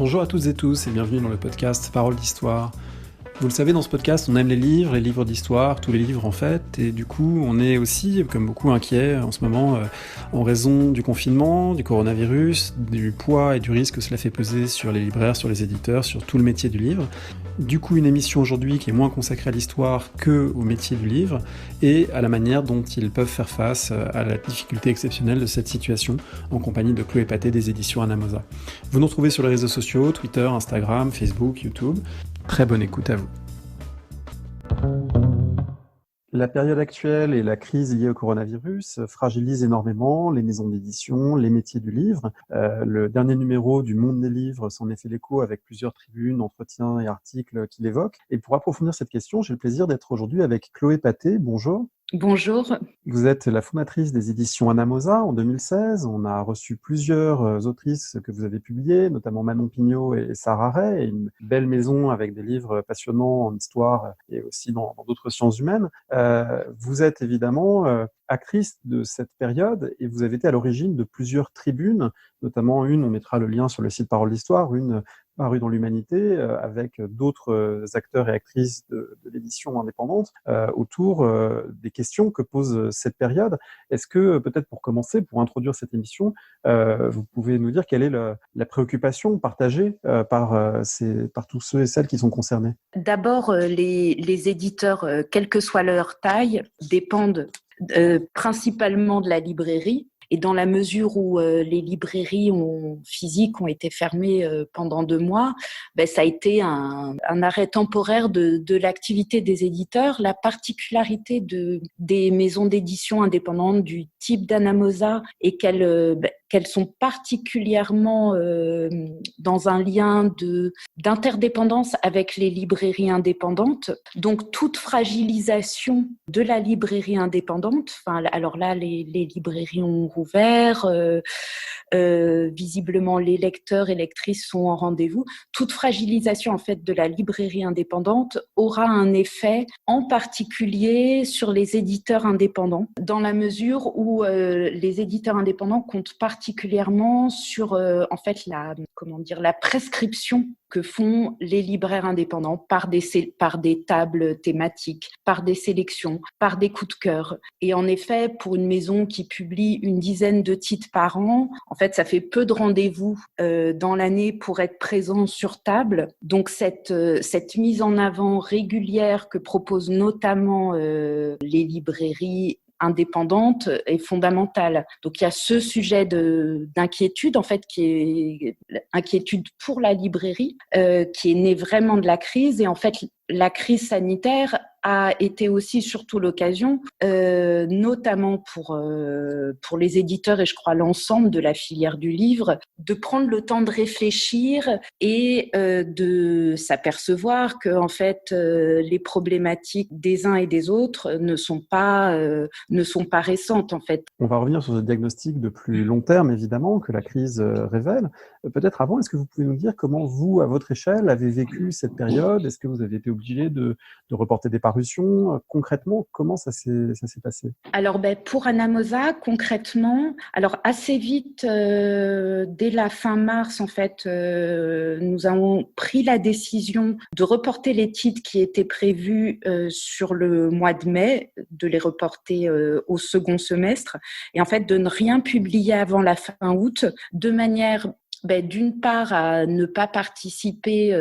Bonjour à toutes et tous et bienvenue dans le podcast Paroles d'Histoire. Vous le savez, dans ce podcast, on aime les livres d'histoire, tous les livres en fait, et du coup, on est aussi, comme beaucoup, inquiets en ce moment en raison du confinement, du coronavirus, du poids et du risque que cela fait peser sur les libraires, sur les éditeurs, sur tout le métier du livre. Du coup, une émission aujourd'hui qui est moins consacrée à l'histoire que au métier du livre et à la manière dont ils peuvent faire face à la difficulté exceptionnelle de cette situation en compagnie de Chloé Paté des éditions Anamosa. Vous nous retrouvez sur les réseaux sociaux, Twitter, Instagram, Facebook, YouTube. Très bonne écoute à vous. La période actuelle et la crise liée au coronavirus fragilisent énormément les maisons d'édition, les métiers du livre. Le dernier numéro du Monde des livres s'en est fait l'écho avec plusieurs tribunes, entretiens et articles qui l'évoquent. Et pour approfondir cette question, j'ai le plaisir d'être aujourd'hui avec Chloé Paté. Bonjour. Bonjour. Vous êtes la fondatrice des éditions Anamosa en 2016. On a reçu plusieurs autrices que vous avez publiées, notamment Manon Pignot et Sarah Ray, et une belle maison avec des livres passionnants en histoire et aussi dans d'autres sciences humaines. Vous êtes évidemment actrice de cette période et vous avez été à l'origine de plusieurs tribunes, notamment une, on mettra le lien sur le site Paroles d'Histoire, une parue dans l'Humanité, avec d'autres acteurs et actrices de l'édition indépendante, autour des questions que pose cette période. Est-ce que, peut-être pour commencer, pour introduire cette émission, vous pouvez nous dire quelle est la préoccupation partagée par tous ceux et celles qui sont concernés? D'abord, les éditeurs, quelle que soit leur taille, dépendent principalement de la librairie. Et dans la mesure où les librairies physiques ont été fermées pendant 2 mois, ça a été un arrêt temporaire de l'activité des éditeurs. La particularité des maisons d'édition indépendantes du type d'Anamosa est qu'elles sont particulièrement dans un lien d'interdépendance avec les librairies indépendantes. Donc, toute fragilisation de la librairie indépendante, alors là, les librairies ont rouvert, visiblement les lecteurs et lectrices sont en rendez-vous. Toute fragilisation en fait de la librairie indépendante aura un effet en particulier sur les éditeurs indépendants, dans la mesure où les éditeurs indépendants comptent particulièrement sur en fait la prescription que font les libraires indépendants par des tables thématiques, par des sélections, par des coups de cœur. Et en effet, pour une maison qui publie une dizaine de titres par an, en fait, ça fait peu de rendez-vous dans l'année pour être présent sur table. Donc, cette mise en avant régulière que proposent notamment les librairies indépendante est fondamentale. Donc il y a ce sujet d'inquiétude en fait qui est inquiétude pour la librairie qui est née vraiment de la crise, et en fait la crise sanitaire a été aussi surtout l'occasion, notamment pour les éditeurs et je crois l'ensemble de la filière du livre, de prendre le temps de réfléchir et de s'apercevoir que en fait les problématiques des uns et des autres ne sont pas récentes en fait. On va revenir sur ce diagnostic de plus long terme évidemment que la crise révèle. Peut-être avant, est-ce que vous pouvez nous dire comment vous, à votre échelle, avez vécu cette période? Est-ce que vous avez été obligé de reporter des parutions? Concrètement, comment ça s'est passé? Alors, pour Anamosa, concrètement, alors assez vite, dès la fin mars, en fait, nous avons pris la décision de reporter les titres qui étaient prévus sur le mois de mai, de les reporter au second semestre, et en fait de ne rien publier avant la fin août, de manière d'une part à ne pas participer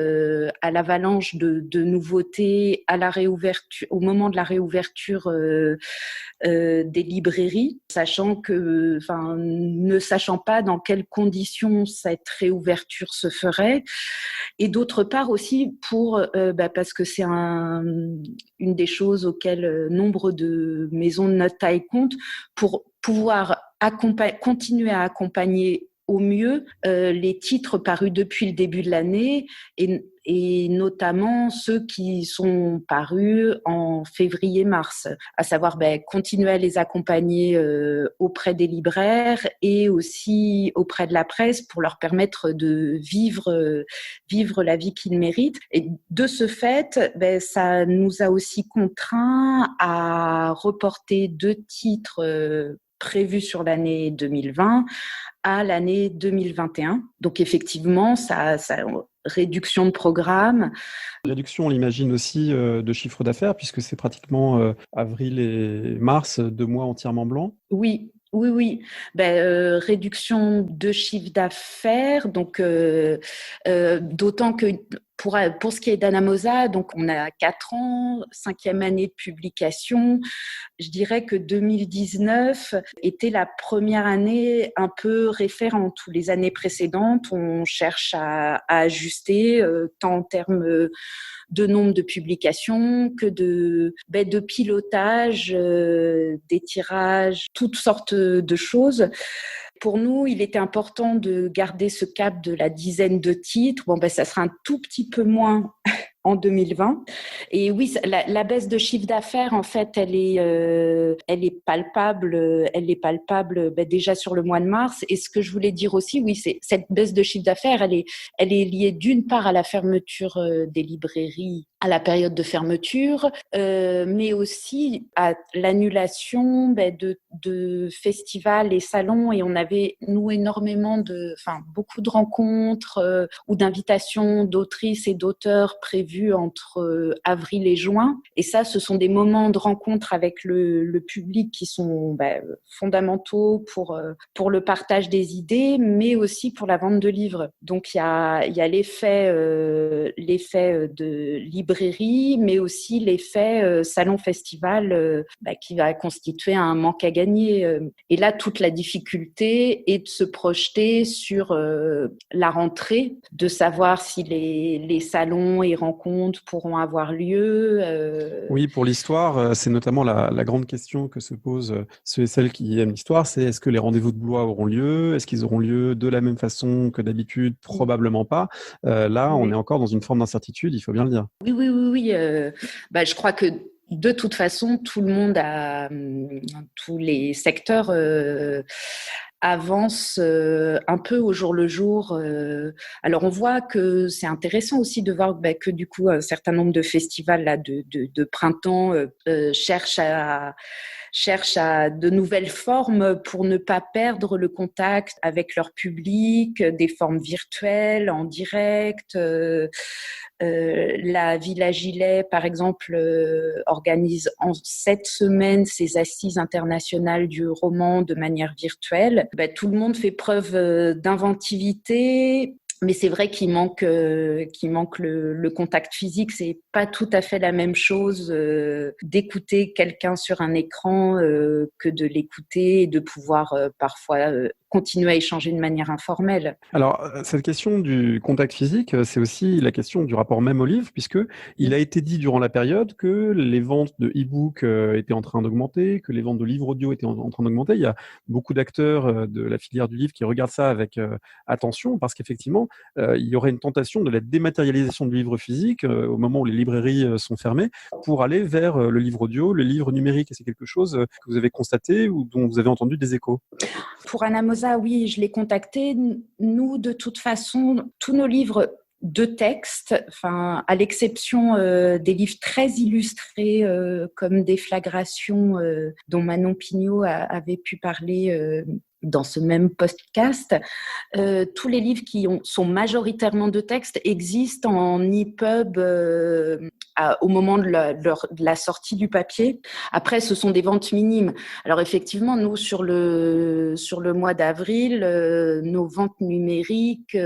à l'avalanche de nouveautés à la réouverture, au moment de la réouverture des librairies, ne sachant pas dans quelles conditions cette réouverture se ferait, et d'autre part aussi parce que c'est une des choses auxquelles nombre de maisons de notre taille comptent, pour pouvoir continuer à accompagner au mieux les titres parus depuis le début de l'année, et notamment ceux qui sont parus en février-mars, à savoir continuer à les accompagner auprès des libraires et aussi auprès de la presse pour leur permettre de vivre la vie qu'ils méritent. Et de ce fait, ça nous a aussi contraints à reporter 2 titres prévu sur l'année 2020 à l'année 2021. Donc effectivement, ça réduction de programme. Réduction, on l'imagine aussi, de chiffre d'affaires, puisque c'est pratiquement avril et mars, 2 mois entièrement blancs. Oui. Réduction de chiffre d'affaires, donc d'autant que pour ce qui est d'Anamosa, donc on a 4 ans, 5e année de publication. Je dirais que 2019 était la première année un peu référente. Tous les années précédentes, on cherche à ajuster, tant en termes de nombre de publications que de pilotage, des tirages, toutes sortes de choses. Pour nous, il était important de garder ce cap de la dizaine de titres. Ça sera un tout petit peu moins en 2020. Et oui, la baisse de chiffre d'affaires, en fait, elle est palpable. Elle est palpable déjà sur le mois de mars. Et ce que je voulais dire aussi, oui, c'est cette baisse de chiffre d'affaires, elle est liée d'une part à la fermeture des librairies, à la période de fermeture, mais aussi à l'annulation de festivals et salons. Et on avait, nous, beaucoup de rencontres ou d'invitations d'autrices et d'auteurs prévues entre avril et juin. Et ça, ce sont des moments de rencontre avec le public qui sont fondamentaux pour le partage des idées, mais aussi pour la vente de livres. Donc, il y a l'effet de librairie, mais aussi l'effet salon-festival qui va constituer un manque à gagner. Et là, toute la difficulté est de se projeter sur la rentrée, de savoir si les salons et rencontres pourront avoir lieu. Oui, pour l'histoire, c'est notamment la grande question que se posent ceux et celles qui aiment l'histoire, c'est est-ce que les rendez-vous de Blois auront lieu? Est-ce qu'ils auront lieu de la même façon que d'habitude? Probablement pas. Là, on est encore dans une forme d'incertitude, il faut bien le dire. Oui. Je crois que de toute façon, tout le monde tous les secteurs avancent un peu au jour le jour. Alors, on voit que c'est intéressant aussi de voir que du coup, un certain nombre de festivals là, de printemps cherchent à de nouvelles formes pour ne pas perdre le contact avec leur public, des formes virtuelles, en direct. La Villa Gilet, par exemple, organise en 7 semaines ses assises internationales du roman de manière virtuelle. Tout le monde fait preuve d'inventivité. Mais c'est vrai qu'il manque le contact physique. C'est pas tout à fait la même chose d'écouter quelqu'un sur un écran que de l'écouter et de pouvoir parfois continuer à échanger de manière informelle. Alors, cette question du contact physique, c'est aussi la question du rapport même au livre, puisque il a été dit durant la période que les ventes de e-book étaient en train d'augmenter, que les ventes de livres audio étaient en train d'augmenter. Il y a beaucoup d'acteurs de la filière du livre qui regardent ça avec attention, parce qu'effectivement, il y aurait une tentation de la dématérialisation du livre physique au moment où les librairies sont fermées, pour aller vers le livre audio, le livre numérique. Et c'est quelque chose que vous avez constaté ou dont vous avez entendu des échos? Pour Anamosa, oui, je l'ai contacté. Nous, de toute façon, tous nos livres de texte, à l'exception des livres très illustrés comme Déflagration, dont Manon Pignot avait pu parler dans ce même podcast, tous les livres qui sont majoritairement de texte existent en EPUB au moment de la sortie du papier. Après, ce sont des ventes minimes. Alors effectivement, nous, sur le mois d'avril, nos ventes numériques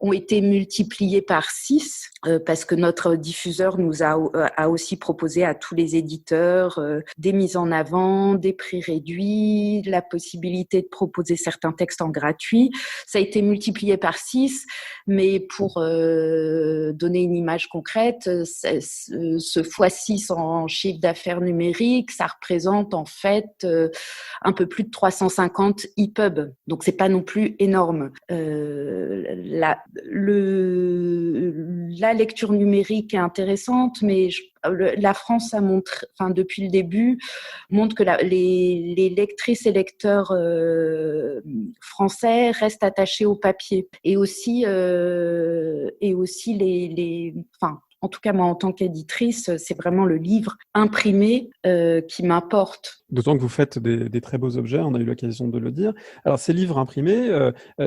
ont été multipliées par 6 parce que notre diffuseur nous a aussi proposé à tous les éditeurs des mises en avant, des prix réduits, la possibilité de proposer certains textes en gratuit. Ça a été multiplié par 6, mais pour donner une image concrète, ce x6 en chiffre d'affaires numérique, ça représente en fait un peu plus de 350 e-pubs. Donc, c'est pas non plus énorme. La lecture numérique est intéressante, mais la France a montré, depuis le début, montre que les lectrices et lecteurs français restent attachés au papier. Et aussi En tout cas, moi, en tant qu'éditrice, c'est vraiment le livre imprimé qui m'importe. D'autant que vous faites des très beaux objets, on a eu l'occasion de le dire. Alors, ces livres imprimés,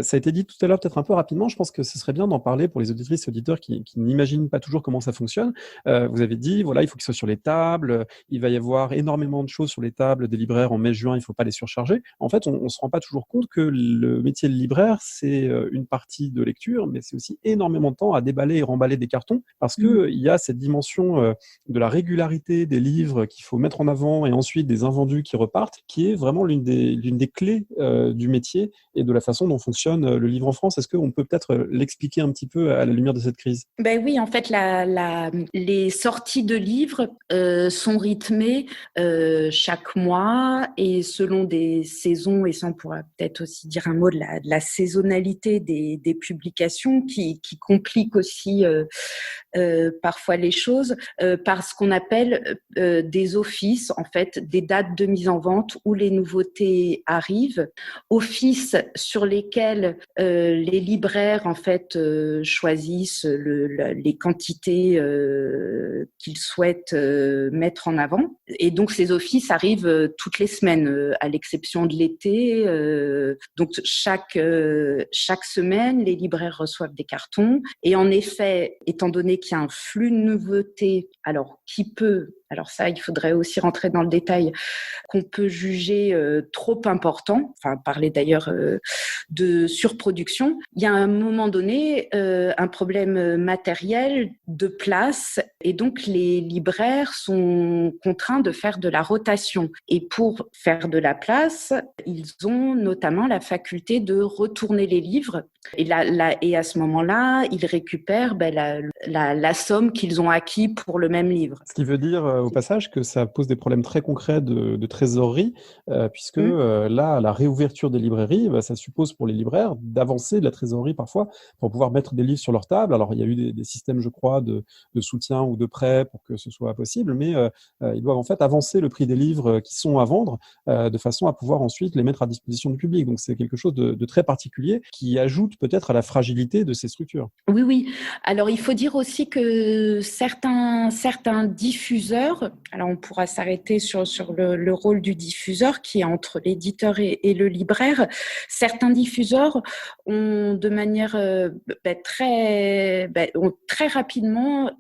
ça a été dit tout à l'heure, peut-être un peu rapidement, je pense que ce serait bien d'en parler pour les auditrices et auditeurs qui n'imaginent pas toujours comment ça fonctionne. Vous avez dit, voilà, il faut qu'ils soient sur les tables, il va y avoir énormément de choses sur les tables des libraires en mai-juin, il ne faut pas les surcharger. En fait, on ne se rend pas toujours compte que le métier de libraire, c'est une partie de lecture, mais c'est aussi énormément de temps à déballer et remballer des cartons, parce qu'il y a cette dimension de la régularité des livres qu'il faut mettre en avant et ensuite des invendus qui repartent, qui est vraiment l'une des clés du métier et de la façon dont fonctionne le livre en France. Est-ce qu'on peut peut-être l'expliquer un petit peu à la lumière de cette crise? Ben oui, en fait, les sorties de livres sont rythmées chaque mois et selon des saisons, et ça on pourra peut-être aussi dire un mot de la saisonnalité des publications qui complique aussi parfois les choses par ce qu'on appelle des offices, en fait, des dates de mise en vente où les nouveautés arrivent, offices sur lesquels les libraires en fait choisissent les quantités qu'ils souhaitent mettre en avant. Et donc ces offices arrivent toutes les semaines, à l'exception de l'été. Donc chaque semaine, les libraires reçoivent des cartons. Et en effet, étant donné qu'il y a un flux de nouveautés, alors ça, il faudrait aussi rentrer dans le détail, qu'on peut juger trop important, enfin parler d'ailleurs de surproduction, il y a à un moment donné un problème matériel de place et donc les libraires sont contraints de faire de la rotation. Et pour faire de la place, ils ont notamment la faculté de retourner les livres et à ce moment-là, ils récupèrent la somme qu'ils ont acquis pour le même livre. Ce qui veut dire au passage que ça pose des problèmes très concrets de trésorerie, puisque là, la réouverture des librairies, ça suppose pour les libraires d'avancer de la trésorerie parfois pour pouvoir mettre des livres sur leur table. Alors, il y a eu des systèmes, je crois, de soutien ou de prêt pour que ce soit possible, mais ils doivent en fait avancer le prix des livres qui sont à vendre de façon à pouvoir ensuite les mettre à disposition du public. Donc, c'est quelque chose de très particulier qui ajoute peut-être à la fragilité de ces structures. Oui, oui. Alors, il faut dire aussi que certains diffuseurs, alors on pourra s'arrêter sur le rôle du diffuseur qui est entre l'éditeur et le libraire. Certains diffuseurs ont de manière ont très rapidement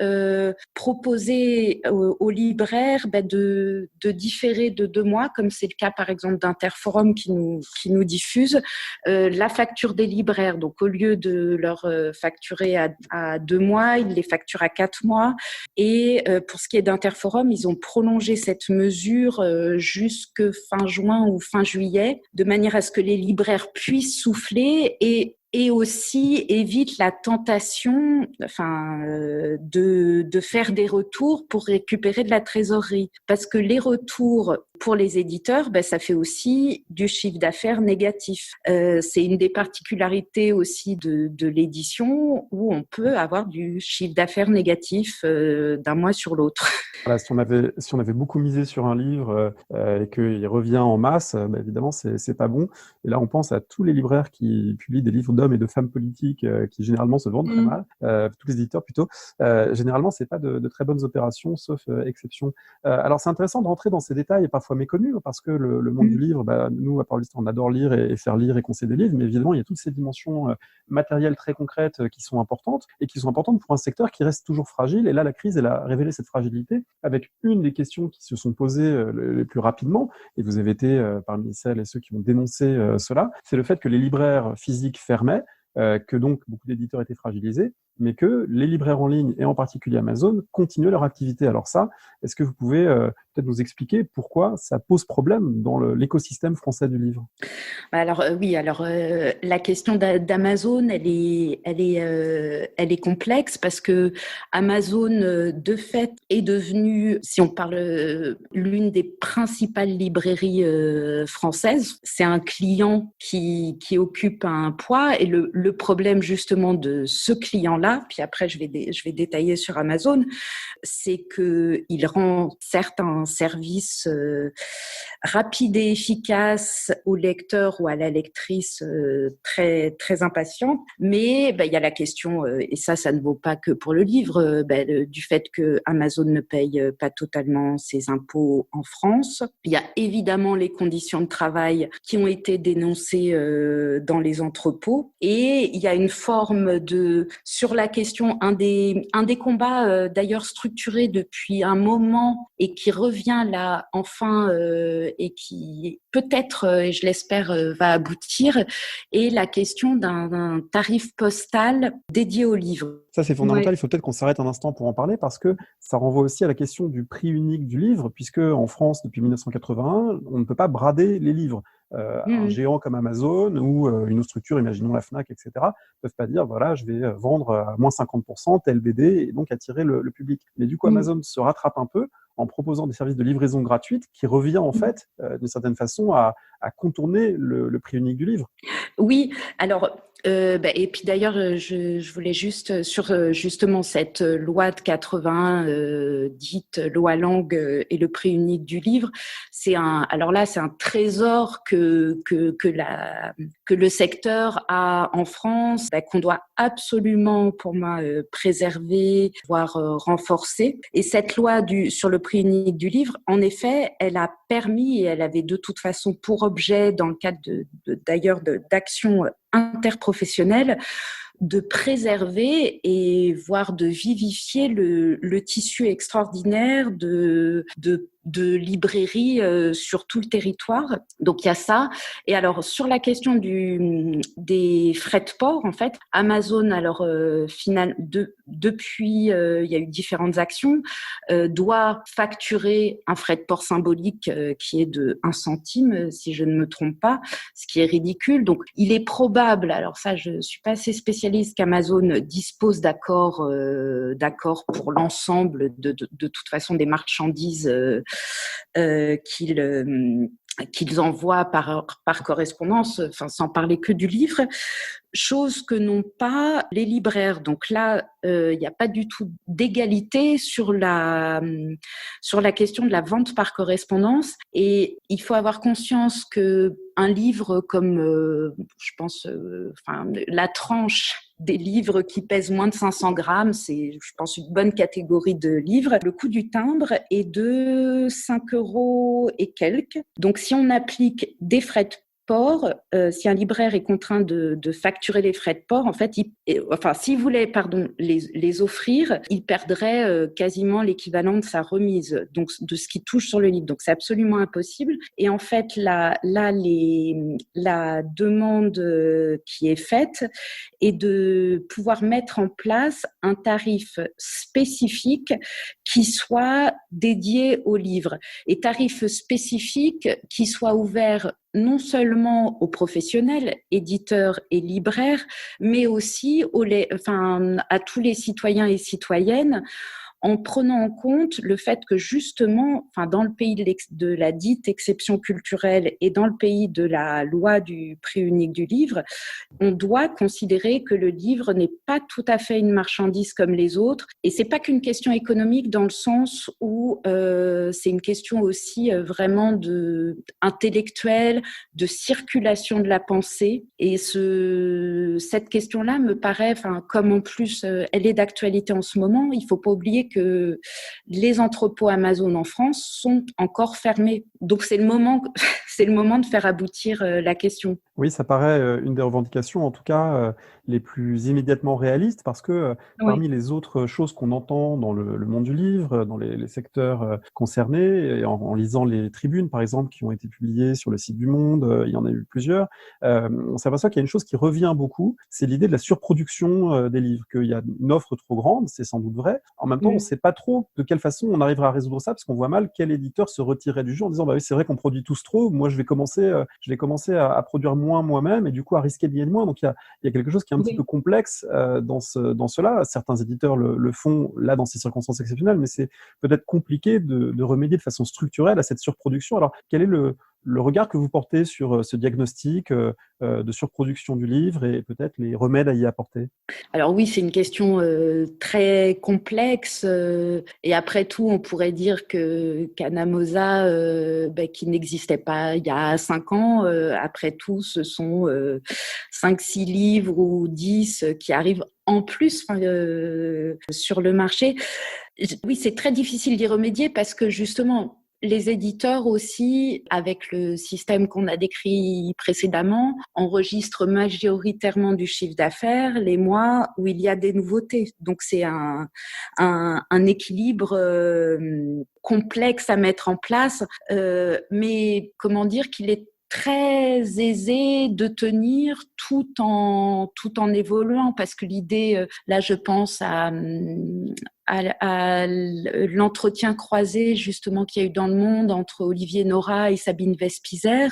proposé aux libraires de différer de 2 mois, comme c'est le cas par exemple d'Interforum qui nous diffuse la facture des libraires. Donc au lieu de leur facturer à 2 mois, ils les facturent à 4 mois. Et pour ce qui est d'Interforum, ils ont prolongé cette mesure jusque fin juin ou fin juillet, de manière à ce que les libraires puissent souffler et aussi évite la tentation de faire des retours pour récupérer de la trésorerie. Parce que les retours pour les éditeurs, ça fait aussi du chiffre d'affaires négatif. C'est une des particularités aussi de l'édition où on peut avoir du chiffre d'affaires négatif d'un mois sur l'autre. Voilà, si on avait beaucoup misé sur un livre et qu'il revient en masse, évidemment, c'est pas bon. Et là, on pense à tous les libraires qui publient des livres d'hommes et de femmes politiques qui généralement se vendent très mal, tous les éditeurs plutôt. Généralement, c'est pas de très bonnes opérations, sauf exception. Alors, c'est intéressant de rentrer dans ces détails parfois méconnus, parce que le monde du livre, nous, à Paroliste, on adore lire et faire lire et conseiller des livres, mais évidemment, il y a toutes ces dimensions matérielles très concrètes qui sont importantes et qui sont importantes pour un secteur qui reste toujours fragile. Et là, la crise, elle a révélé cette fragilité avec une des questions qui se sont posées les plus rapidement, et vous avez été parmi celles et ceux qui ont dénoncé cela, c'est le fait que les libraires physiques fermaient, que donc beaucoup d'éditeurs étaient fragilisés, mais que les libraires en ligne, et en particulier Amazon, continuaient leur activité. Alors ça, est-ce que vous pouvez peut-être nous expliquer pourquoi ça pose problème dans l'écosystème français du livre? Alors oui, la question d'Amazon, elle est complexe parce que Amazon, de fait, est devenue, si on parle, l'une des principales librairies françaises. C'est un client qui occupe un poids et le problème justement de ce client-là, là, puis après je vais détailler sur Amazon, c'est qu'il rend certes un service rapide et efficace au lecteur ou à la lectrice très, très impatient, mais il y a la question, et ça ne vaut pas que pour le livre, du fait que Amazon ne paye pas totalement ses impôts en France. Il y a évidemment les conditions de travail qui ont été dénoncées dans les entrepôts, et il y a une forme sur la question, un des combats d'ailleurs structurés depuis un moment et qui revient là enfin et qui peut-être, et je l'espère, va aboutir, est la question d'un tarif postal dédié aux livres. Ça, c'est fondamental. Ouais. Il faut peut-être qu'on s'arrête un instant pour en parler parce que ça renvoie aussi à la question du prix unique du livre, puisque en France, depuis 1981, on ne peut pas brader les livres. Un géant comme Amazon ou une autre structure, imaginons la Fnac, etc., ne peuvent pas dire, voilà, je vais vendre à moins 50% tel BD et donc attirer le public. Mais du coup, Amazon se rattrape un peu en proposant des services de livraison gratuite qui revient en fait, d'une certaine façon, à contourner le prix unique du livre. Oui, alors, et puis d'ailleurs, je voulais juste sur justement cette loi de 81 dite loi Lang et le prix unique du livre, alors là, c'est un trésor que le secteur a en France, qu'on doit absolument, pour moi, préserver, voire renforcer. Et cette loi sur le prix unique du livre, en effet, elle a permis, et elle avait de toute façon pour objet, dans le cadre d'ailleurs d'actions interprofessionnelles, de préserver et voire de vivifier le tissu extraordinaire de librairies sur tout le territoire. Donc il y a ça. Et alors sur la question des frais de port, en fait, Amazon, alors depuis il y a eu différentes actions, doit facturer un frais de port symbolique qui est de 1 centime, si je ne me trompe pas, ce qui est ridicule. Donc il est probable, alors ça je suis pas assez spécialiste, qu'Amazon dispose d'accords pour l'ensemble de toute façon des marchandises qu'ils envoient par correspondance, enfin sans parler que du livre, chose que n'ont pas les libraires. Donc là, il n'y a pas du tout d'égalité sur la question de la vente par correspondance, et il faut avoir conscience que un livre comme, je pense, la tranche des livres qui pèsent moins de 500 grammes, c'est, je pense, une bonne catégorie de livres. Le coût du timbre est de 5 € et quelques. Donc, si on applique des frais de port, si un libraire est contraint de facturer les frais de port, en fait, s'il voulait, les offrir, il perdrait quasiment l'équivalent de sa remise, donc de ce qui touche sur le livre. Donc, c'est absolument impossible. Et en fait, la demande qui est faite est de pouvoir mettre en place un tarif spécifique qui soit dédié au livre, et tarif spécifique qui soit ouvert non seulement aux professionnels, éditeurs et libraires, mais aussi à tous les citoyens et citoyennes, en prenant en compte le fait que justement, dans le pays de la dite exception culturelle et dans le pays de la loi du prix unique du livre, on doit considérer que le livre n'est pas tout à fait une marchandise comme les autres. Et c'est pas qu'une question économique, dans le sens où c'est une question aussi vraiment intellectuelle, de circulation de la pensée. Et cette question-là me paraît, comme en plus elle est d'actualité en ce moment, il faut pas oublier que les entrepôts Amazon en France sont encore fermés. Donc c'est le moment de faire aboutir la question. Oui, ça paraît une des revendications, en tout cas, les plus immédiatement réalistes, parce que Oui. parmi les autres choses qu'on entend dans le monde du livre, dans les secteurs concernés, et en lisant les tribunes, par exemple, qui ont été publiées sur le site du Monde, il y en a eu plusieurs, on s'aperçoit qu'il y a une chose qui revient beaucoup, c'est l'idée de la surproduction des livres, qu'il y a une offre trop grande, c'est sans doute vrai. En même temps, on ne sait pas trop de quelle façon on arrivera à résoudre ça, parce qu'on voit mal quel éditeur se retirerait du jeu en disant, bah oui, c'est vrai qu'on produit tous trop, moi je vais commencer à produire moins moi-même, et du coup à risquer de gagner moins. Donc il y a quelque chose qui est un petit peu complexe dans cela. Certains éditeurs le font là dans ces circonstances exceptionnelles, mais c'est peut-être compliqué de remédier de façon structurelle à cette surproduction. Alors quel est le le regard que vous portez sur ce diagnostic de surproduction du livre et peut-être les remèdes à y apporter. Alors oui, c'est une question très complexe et après tout, on pourrait dire qu'Anamosa, qui n'existait pas il y a 5 ans, après tout, ce sont 5-6 livres ou 10 qui arrivent en plus sur le marché. Oui, c'est très difficile d'y remédier parce que justement, les éditeurs aussi, avec le système qu'on a décrit précédemment, enregistrent majoritairement du chiffre d'affaires les mois où il y a des nouveautés. Donc c'est un équilibre complexe à mettre en place, mais comment dire qu'il est très aisé de tenir tout en évoluant, parce que l'idée, là je pense à l'entretien croisé justement qu'il y a eu dans Le Monde entre Olivier Nora et Sabine Vespizer.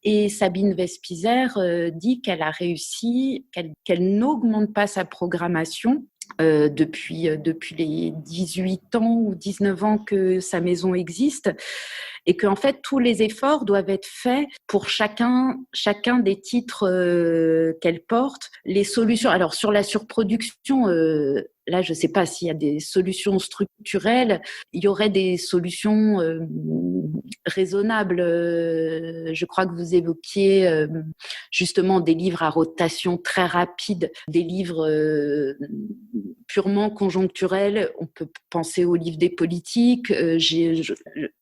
Et Sabine Vespizer dit qu'elle a réussi, qu'elle n'augmente pas sa programmation depuis les 18 ans ou 19 ans que sa maison existe, et qu'en fait tous les efforts doivent être faits pour chacun des titres qu'elle porte. Les solutions, alors sur la surproduction, là je ne sais pas s'il y a des solutions structurelles, il y aurait des solutions raisonnables. Je crois que vous évoquiez justement des livres à rotation très rapide, des livres purement conjoncturels. On peut penser aux livres des politiques.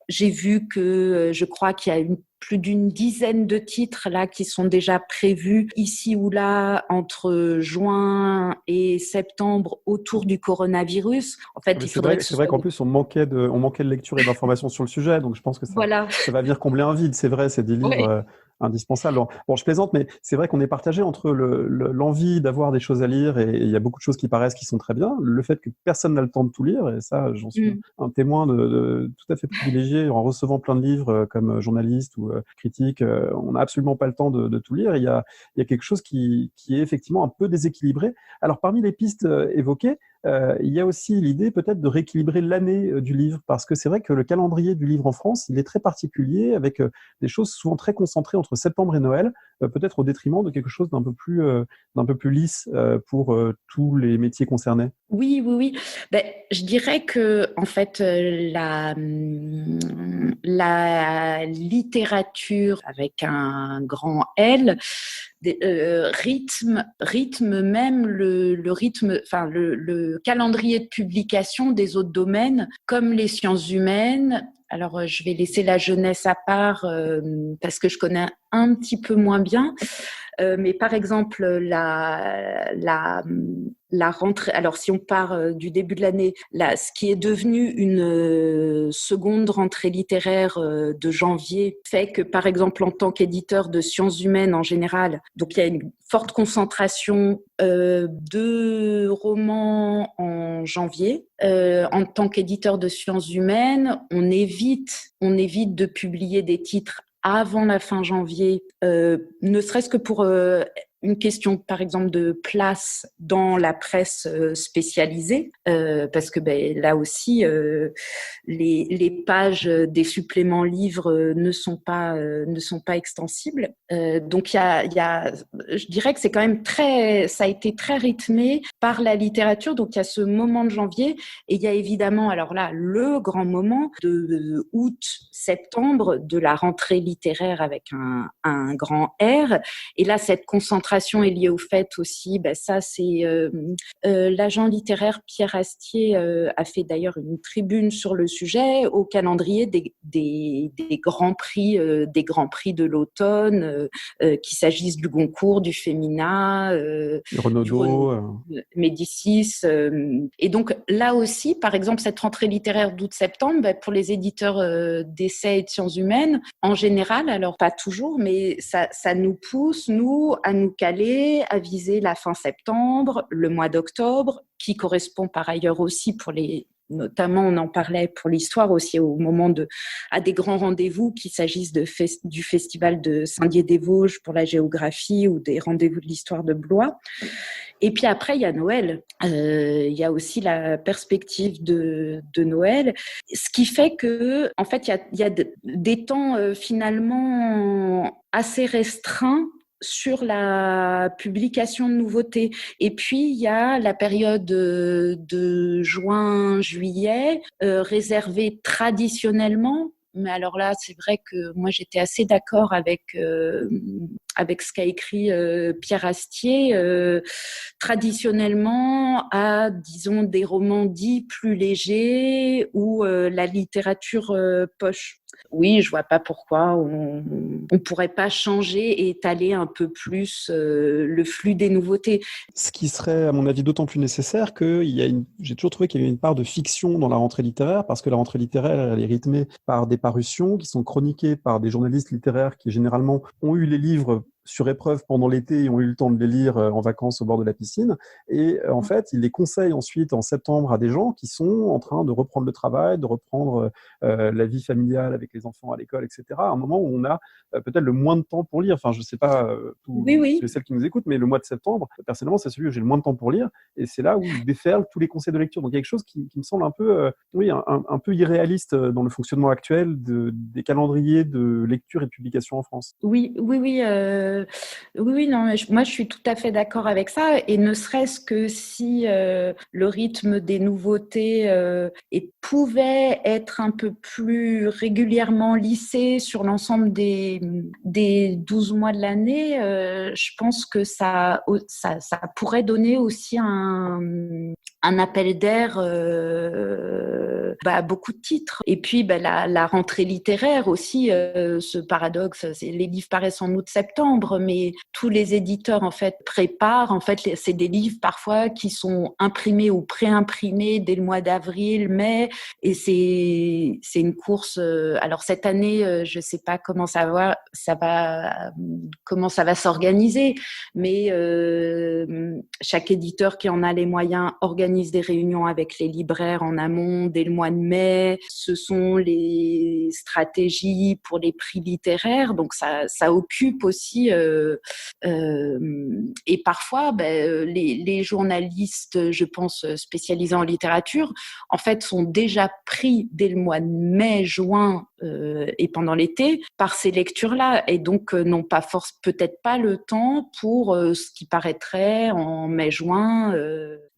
J'ai vu que je crois qu'il y a plus d'une dizaine de titres là qui sont déjà prévus ici ou là entre juin et septembre autour du coronavirus. En fait, il faudrait c'est vrai qu'en plus on manquait de lecture et d'informations sur le sujet, donc je pense que voilà. ça va venir combler un vide. C'est vrai, c'est des livres indispensables. Bon, je plaisante, mais c'est vrai qu'on est partagé entre l'envie d'avoir des choses à lire et il y a beaucoup de choses qui paraissent qui sont très bien, le fait que personne n'a le temps de tout lire, et ça, j'en suis un témoin de tout à fait privilégié en recevant plein de livres comme journaliste ou critique. On n'a absolument pas le temps de tout lire. Il y a quelque chose qui est effectivement un peu déséquilibré. Alors, parmi les pistes évoquées, il y a aussi l'idée peut-être de rééquilibrer l'année du livre, parce que c'est vrai que le calendrier du livre en France, il est très particulier, avec des choses souvent très concentrées entre septembre et Noël, peut-être au détriment de quelque chose d'un peu plus lisse pour tous les métiers concernés. Oui. Je dirais que en fait la littérature avec un grand L rythme même le rythme, enfin le calendrier de publication des autres domaines, comme les sciences humaines. Alors, je vais laisser la jeunesse à part parce que je connais un petit peu moins bien. Mais par exemple, la rentrée, alors si on part du début de l'année, là, ce qui est devenu une seconde rentrée littéraire de janvier fait que, par exemple, en tant qu'éditeur de sciences humaines en général, donc il y a une forte concentration de romans en janvier. En tant qu'éditeur de sciences humaines, on évite de publier des titres avant la fin janvier, ne serait-ce que pour une question, par exemple, de place dans la presse spécialisée, parce que là aussi, les pages des suppléments livres ne sont pas extensibles. Donc je dirais que c'est quand même ça a été très rythmé par la littérature. Donc il y a ce moment de janvier, et il y a évidemment, alors là, le grand moment de août-septembre, de la rentrée littéraire avec un grand R. Et là, cette concentration est liée au fait aussi, ça c'est l'agent littéraire Pierre Astier a fait d'ailleurs une tribune sur le sujet au calendrier des grands prix de l'automne, qu'il s'agisse du Goncourt, du Fémina, Renaudot, Médicis. Et donc là aussi, par exemple, cette rentrée littéraire d'août-septembre, pour les éditeurs d'essais et de sciences humaines, en général, alors pas toujours, mais ça nous pousse, nous, à nous caler, à viser la fin septembre, le mois d'octobre, qui correspond par ailleurs aussi pour les notamment on en parlait pour l'histoire aussi à des grands rendez-vous, qu'il s'agisse du festival de Saint-Dié-des-Vosges pour la géographie ou des rendez-vous de l'histoire de Blois. Et puis après, il y a Noël. Il y a aussi la perspective de Noël, ce qui fait que, en fait, il y a des temps finalement assez restreints sur la publication de nouveautés. Et puis, il y a la période de juin-juillet, réservée traditionnellement. Mais alors là, c'est vrai que moi, j'étais assez d'accord avec ce qu'a écrit Pierre Astier. Traditionnellement, à, disons, des romans dits plus légers ou la littérature poche. Oui, je vois pas pourquoi on pourrait pas changer et étaler un peu plus le flux des nouveautés. Ce qui serait, à mon avis, d'autant plus nécessaire j'ai toujours trouvé qu'il y avait une part de fiction dans la rentrée littéraire, parce que la rentrée littéraire, elle est rythmée par des parutions qui sont chroniquées par des journalistes littéraires qui, généralement, ont eu les livres sur épreuve pendant l'été et ont eu le temps de les lire en vacances au bord de la piscine. Et en fait, ils les conseillent ensuite en septembre à des gens qui sont en train de reprendre le travail, de reprendre la vie familiale avec les enfants à l'école, etc. À un moment où on a peut-être le moins de temps pour lire. Enfin, je ne sais pas Oui. ceux et celles qui nous écoutent, mais le mois de septembre, personnellement, c'est celui où j'ai le moins de temps pour lire. Et c'est là où déferlent tous les conseils de lecture. Donc, il y a quelque chose qui me semble un peu, un peu irréaliste dans le fonctionnement actuel des calendriers de lecture et de publication en France. Oui. Non, moi je suis tout à fait d'accord avec ça, et ne serait-ce que si le rythme des nouveautés pouvait être un peu plus régulièrement lissé sur l'ensemble des 12 mois de l'année, je pense que ça pourrait donner aussi un appel d'air à beaucoup de titres. Et puis la rentrée littéraire aussi, ce paradoxe, les livres paraissent en août-septembre, mais tous les éditeurs en fait préparent, en fait c'est des livres parfois qui sont imprimés ou pré-imprimés dès le mois d'avril, mai, et c'est une course. Alors cette année, je sais pas comment ça va s'organiser, mais chaque éditeur qui en a les moyens organise des réunions avec les libraires en amont dès le mois de mai. Ce sont les stratégies pour les prix littéraires, donc ça occupe aussi et parfois les journalistes, je pense spécialisés en littérature, en fait sont déjà pris dès le mois de mai, juin et pendant l'été par ces lectures-là, et donc n'ont peut-être pas le temps pour ce qui paraîtrait en mai, juin.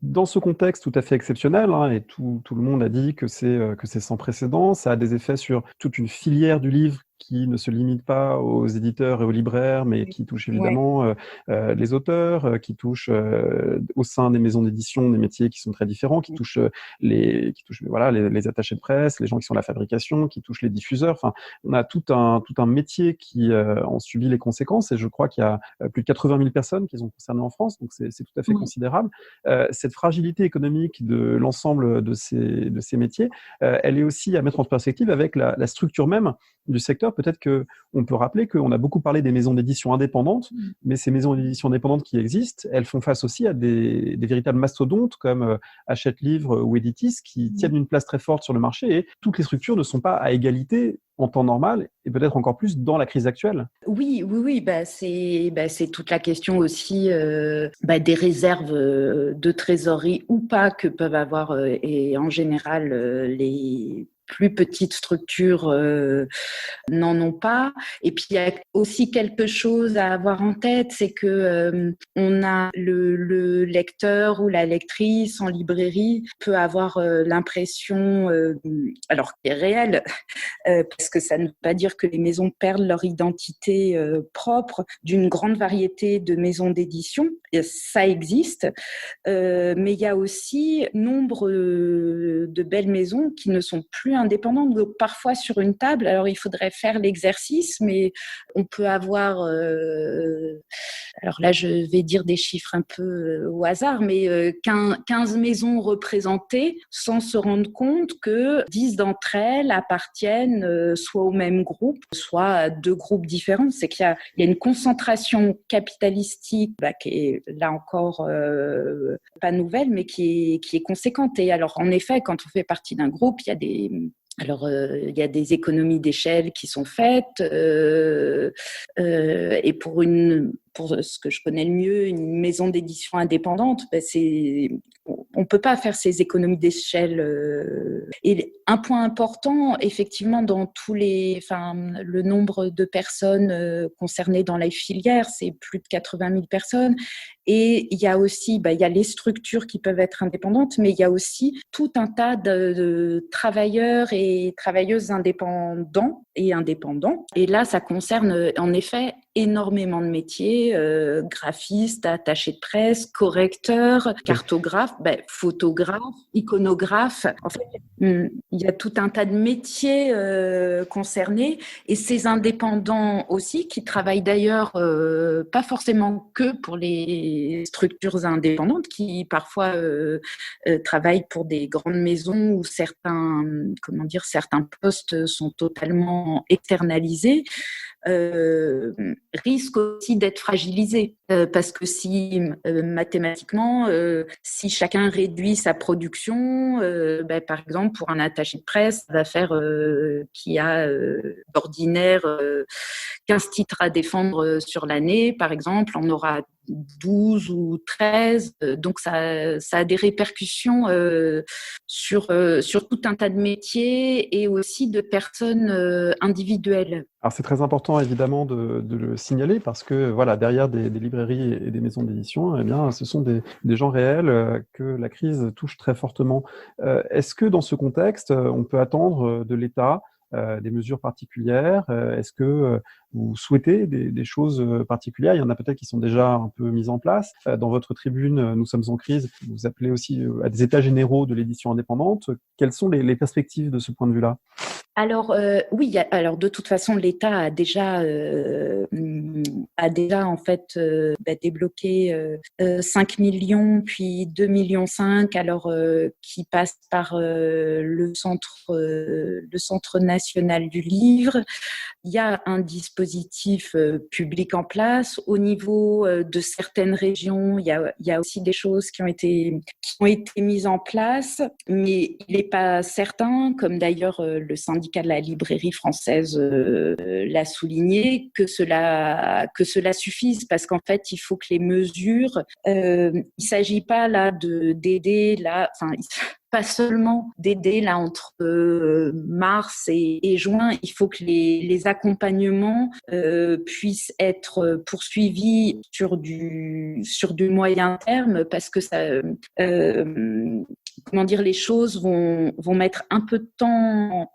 Dans ce contexte tout à fait exceptionnel, et tout le monde a dit que c'est sans précédent, ça a des effets sur toute une filière du livre qui ne se limite pas aux éditeurs et aux libraires, mais qui touche évidemment les auteurs, qui touche au sein des maisons d'édition des métiers qui sont très différents, qui touche les attachés de presse, les gens qui sont à la fabrication, qui touchent les diffuseurs. Enfin, on a tout un métier qui en subit les conséquences, et je crois qu'il y a plus de 80 000 personnes qui sont concernées en France, donc c'est tout à fait considérable. Cette fragilité économique de l'ensemble de ces métiers, elle est aussi à mettre en perspective avec la structure même du secteur. Peut-être qu'on peut rappeler qu'on a beaucoup parlé des maisons d'édition indépendantes, mais ces maisons d'édition indépendantes qui existent, elles font face aussi à des véritables mastodontes comme Hachette Livre ou Editis, qui tiennent une place très forte sur le marché, et toutes les structures ne sont pas à égalité en temps normal, et peut-être encore plus dans la crise actuelle. Oui, c'est toute la question aussi des réserves de trésorerie ou pas que peuvent avoir, et en général les plus petites structures n'en ont pas. Et puis il y a aussi quelque chose à avoir en tête, c'est que on a le lecteur ou la lectrice en librairie peut avoir l'impression, alors qui est réelle, parce que ça ne veut pas dire que les maisons perdent leur identité propre, d'une grande variété de maisons d'édition. Et ça existe, mais il y a aussi nombre de belles maisons qui ne sont plus indépendante. Donc, parfois sur une table, alors il faudrait faire l'exercice, mais on peut avoir, alors là je vais dire des chiffres un peu au hasard, mais 15 maisons représentées sans se rendre compte que 10 d'entre elles appartiennent soit au même groupe, soit à deux groupes différents. C'est qu'il y a une concentration capitalistique qui est là encore pas nouvelle, mais qui est conséquente. Et alors, en effet, quand on fait partie d'un groupe, il y a des économies d'échelle qui sont faites et pour ce que je connais le mieux, une maison d'édition indépendante, on peut pas faire ces économies d'échelle. Et un point important, effectivement, dans le nombre de personnes concernées dans la filière, c'est plus de 80 000 personnes. Et il y a aussi, il y a les structures qui peuvent être indépendantes, mais il y a aussi tout un tas de travailleurs et travailleuses indépendants et indépendants. Et là, ça concerne en effet énormément de métiers, graphistes, attachés de presse, correcteurs, cartographes, photographes, iconographes. En fait, il y a tout un tas de métiers concernés et ces indépendants aussi qui travaillent d'ailleurs pas forcément que pour les structures indépendantes qui parfois travaillent pour des grandes maisons où certains postes sont totalement externalisés. Risque aussi d'être fragilisé parce que si mathématiquement, si chacun réduit sa production, par exemple pour un attaché de presse, ça va faire qui a d'ordinaire 15 titres à défendre sur l'année, par exemple, on aura 12 ou 13, donc ça a des répercussions sur tout un tas de métiers et aussi de personnes individuelles. Alors c'est très important évidemment de le signaler parce que voilà, derrière des librairies et des maisons d'édition, eh bien, ce sont des gens réels que la crise touche très fortement. Est-ce que dans ce contexte, on peut attendre de l'État des mesures particulières? Est-ce que vous souhaitez des choses particulières? Il y en a peut-être qui sont déjà un peu mises en place. Dans votre tribune, Nous sommes en crise, vous appelez aussi à des états généraux de l'édition indépendante. Quelles sont les perspectives de ce point de vue-là? Alors oui, alors de toute façon l'État a déjà en fait débloqué 5 millions puis 2,5 millions alors qui passent par le centre national du livre. Il y a un dispositif public en place au niveau de certaines régions. Il y a aussi des choses qui ont été mises en place, mais il n'est pas certain, comme d'ailleurs le syndicat de la librairie française l'a souligné, que cela suffise, parce qu'en fait, il faut que les mesures, il s'agit pas là d'aider là, pas seulement d'aider là entre mars et juin, il faut que les accompagnements puissent être poursuivis sur du moyen terme, parce que ça les choses vont mettre un peu de temps,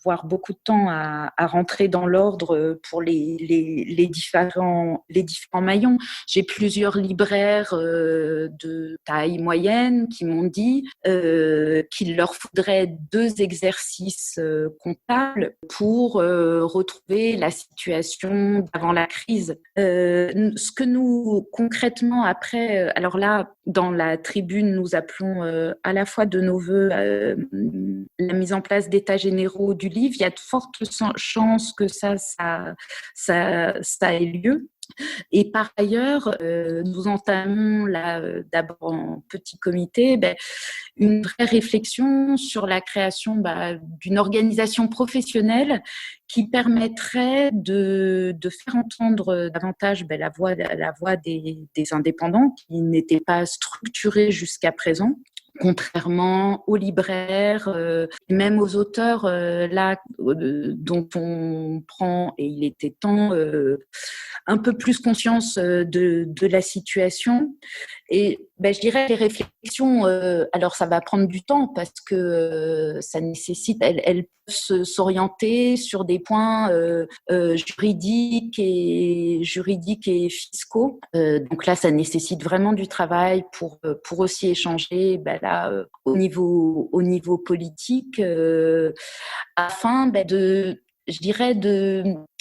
voire beaucoup de temps à rentrer dans l'ordre pour les différents maillons. J'ai plusieurs libraires de taille moyenne qui m'ont dit qu'il leur faudrait 2 exercices comptables pour retrouver la situation d'avant la crise. Ce que nous, concrètement, après, alors là, dans la tribune, nous appelons à la fois de nos voeux la mise en place d'états généraux du livre. Il y a de fortes chances que ça ait lieu. Et par ailleurs, nous entamons là, d'abord en petit comité, une vraie réflexion sur la création d'une organisation professionnelle qui permettrait de faire entendre davantage la voix des indépendants qui n'étaient pas structurés jusqu'à présent, contrairement aux libraires, et même aux auteurs là dont on prend, et il était temps, un peu plus conscience de la situation. Et je dirais les réflexions, alors ça va prendre du temps parce que ça nécessite, elles peuvent s'orienter sur des points juridiques et fiscaux. Donc là, ça nécite vraiment du travail pour aussi échanger au niveau politique, afin de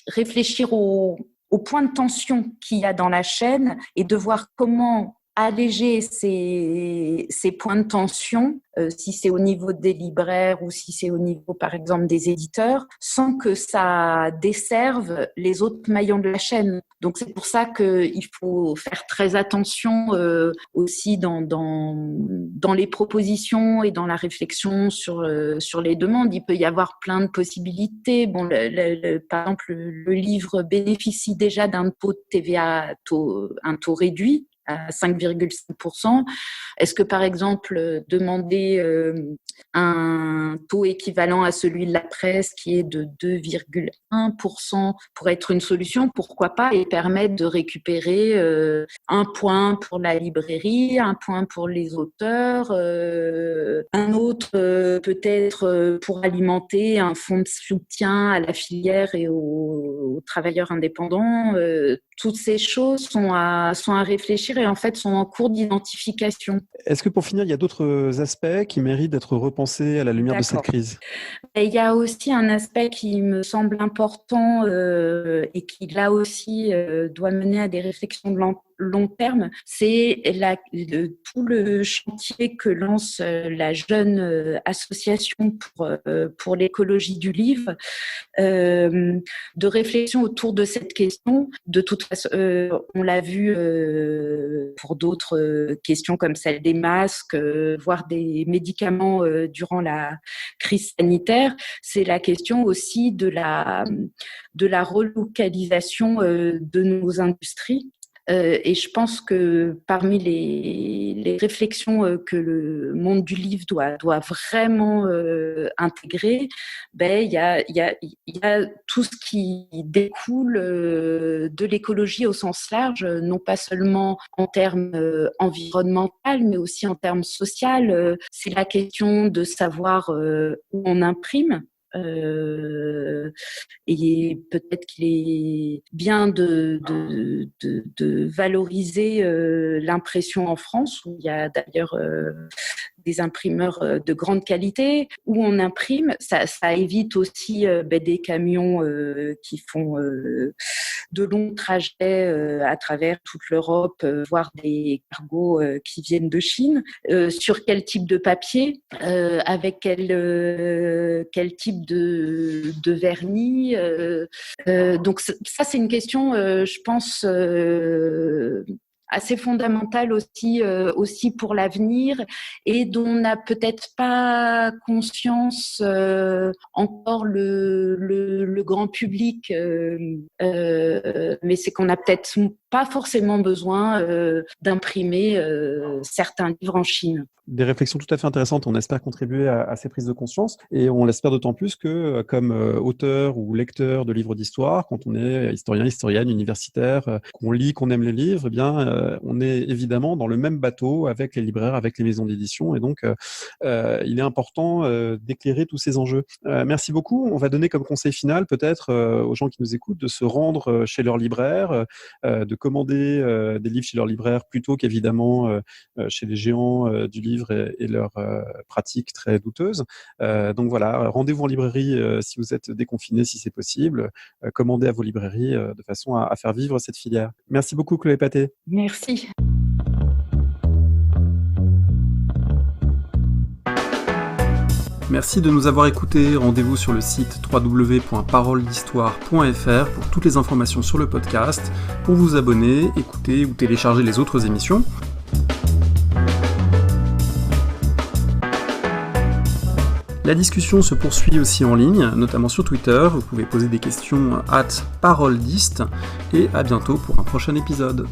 réfléchir aux points de tension qu'il y a dans la chaîne et de voir comment alléger ces points de tension, si c'est au niveau des libraires ou si c'est au niveau, par exemple, des éditeurs, sans que ça desserve les autres maillons de la chaîne. Donc, c'est pour ça qu'il faut faire très attention aussi dans les propositions et dans la réflexion sur les demandes. Il peut y avoir plein de possibilités. Bon, par exemple, le livre bénéficie déjà d'un taux de TVA, un taux réduit, à 5,5%. Est-ce que, par exemple, demander un taux équivalent à celui de la presse qui est de 2,1% pourrait être une solution? Pourquoi pas? Et permettre de récupérer un point pour la librairie, un point pour les auteurs, un autre peut-être pour alimenter un fonds de soutien à la filière et aux travailleurs indépendants. Toutes ces choses sont à réfléchir et en fait sont en cours d'identification. Est-ce que pour finir, il y a d'autres aspects qui méritent d'être repensés à la lumière de cette crise? Et il y a aussi un aspect qui me semble important et qui là aussi doit mener à des réflexions de long terme, c'est tout le chantier que lance la jeune association pour l'écologie du livre, de réflexion autour de cette question. De toute façon, on l'a vu pour d'autres questions comme celle des masques, voire des médicaments durant la crise sanitaire. C'est la question aussi de la relocalisation de nos industries. Et je pense que parmi les réflexions que le monde du livre doit vraiment intégrer, il y a tout ce qui découle de l'écologie au sens large, non pas seulement en termes environnementaux, mais aussi en termes sociaux. C'est la question de savoir où on imprime. Et peut-être qu'il est bien de valoriser l'impression en France, où il y a d'ailleurs des imprimeurs de grande qualité, où on imprime. Ça évite aussi des camions qui font de longs trajets à travers toute l'Europe, voire des cargos qui viennent de Chine. Sur quel type de papier, avec quel type de vernis. Donc ça, c'est une question, je pense, assez fondamentale aussi pour l'avenir et dont on n'a peut-être pas conscience encore le grand public, mais c'est qu'on n'a peut-être pas forcément besoin d'imprimer certains livres en Chine. Des réflexions tout à fait intéressantes. On espère contribuer à ces prises de conscience et on l'espère d'autant plus que comme auteur ou lecteur de livres d'histoire, quand on est historien, historienne, universitaire, qu'on lit, qu'on aime les livres, eh bien, on est évidemment dans le même bateau avec les libraires, avec les maisons d'édition et donc il est important d'éclairer tous ces enjeux. Merci beaucoup. On va donner comme conseil final peut-être aux gens qui nous écoutent de se rendre chez leur libraire, de commander des livres chez leur libraire plutôt qu'évidemment chez les géants du livre et leurs pratiques très douteuses. Donc voilà, rendez-vous en librairie si vous êtes déconfiné, si c'est possible. Commandez à vos librairies de façon à faire vivre cette filière. Merci beaucoup, Chloé Paté. Merci. Merci de nous avoir écoutés. Rendez-vous sur le site www.paroledhistoire.fr pour toutes les informations sur le podcast, pour vous abonner, écouter ou télécharger les autres émissions. La discussion se poursuit aussi en ligne, notamment sur Twitter. Vous pouvez poser des questions @paroledist et à bientôt pour un prochain épisode.